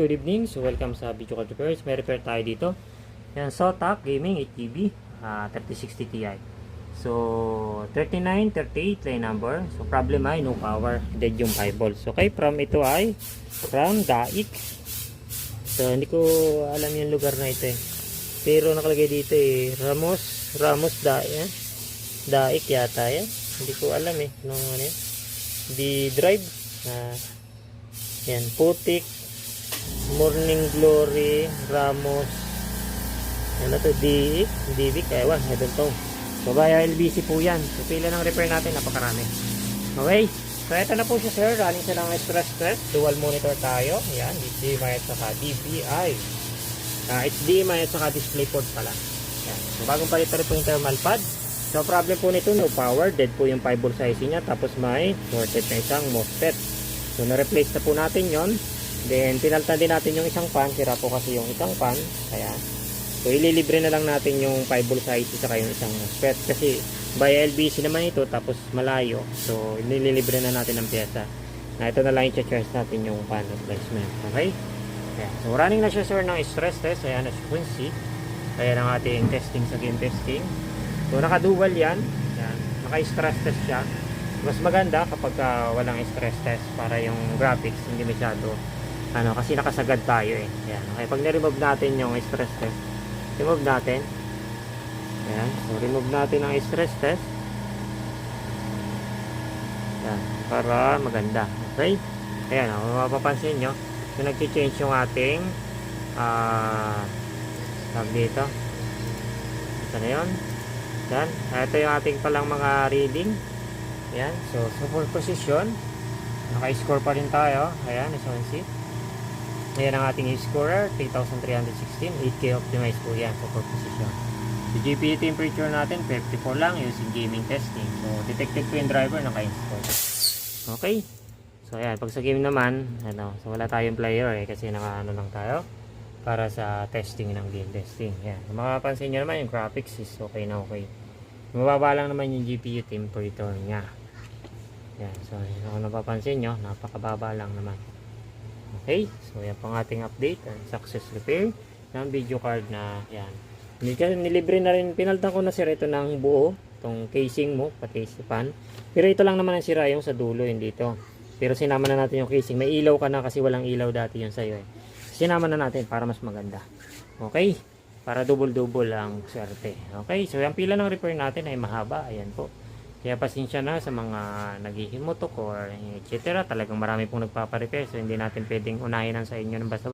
Good evening, so welcome sa Video Card Repairs. May repair tayo dito. Yan, Zotac Gaming 8GB 3060 Ti. So 39, 38 line number. So problem ay no power, dead yung 5 volts. Okay, from ito ay from Daik. So hindi ko alam yung lugar na ito eh. Pero nakalagay dito eh Ramos Daik. Daik yata yan. Hindi ko alam eh. Ano yan? The drive. Yan, Putik, Morning Glory, Ramos, ano to, Divic, ewan, I don't know. So, via LBC po yan. So, pila ng repair natin, napakarami. Okay, so ito na po siya sir, running siya ng stress test, dual monitor tayo, yan, HDMI at saka DPI. HDMI at saka DisplayPort pala. Yan, so bagong palit rin po yung thermal pad. So, problem po nito, no power, dead po yung 5 volt size niya, tapos may shorted na isang MOSFET. So, na-replace na po natin yon. Then, pinaltan din natin yung isang pan. Sira po kasi yung isang pan. Kaya, so, ililibre na lang natin yung 5 volt size saka yung isang MOSFET. Kasi, by LBC naman ito, tapos malayo. So, nililibre na natin ang pyesa. Na ito na lang yung charge natin yung pan replacement. Okay? Kaya, so, running na siya sir ng stress test. Ayan, as you can see. Ayan ang ating testing sa game testing. So, naka-dual yan. Ayan, naka-stress test siya. Mas maganda kapag walang stress test para yung graphics hindi masyado kasi nakasagad tayo eh. Ayan. Okay, pag na-remove natin yung stress test, remove natin. Ayan. So, remove natin ang stress test. Ayan. Para maganda. Okay? Ayan. Mapapansin nyo. So, nag-change yung ating tag dito. Ito na yun. Ayan. Ito yung ating palang mga reading. Ayan. So, sa full position, naka-score pa rin tayo. Ayan. As you can see. Ayan ang ating scorer, 3316, 8K optimized po yan sa full position. The GPU temperature natin, 54 lang using gaming testing. So, detected po yung driver, naka-install. Okay. So, ayan. Pag sa game naman, so wala tayong player kasi naka-ano lang tayo para sa testing ng game testing. Ayan. Kung makapansin nyo naman, yung graphics is okay na okay. Mababa lang naman yung GPU temperature niya. Ayan. So, kung napapansin nyo, napakababa lang naman. Okay, so yan pang ating update and success repair ng video card na yan. Nilibre na rin, pinaltan ko na sir ito ng buo, itong casing mo, pati si pan. Pero ito lang naman ang sira yung sa dulo, hindi ito. Pero sinama na natin yung casing. May ilaw ka na kasi walang ilaw dati yun sa'yo eh. Sinama na natin para mas maganda. Okay, para double-double ang swerte. Okay, so yung pila ng repair natin ay mahaba, ayan po. Kaya pasensya na sa mga naghihimotok or etc. Talagang marami pong nagpaparepair. So hindi natin pwedeng unahin ang sa inyo ng basta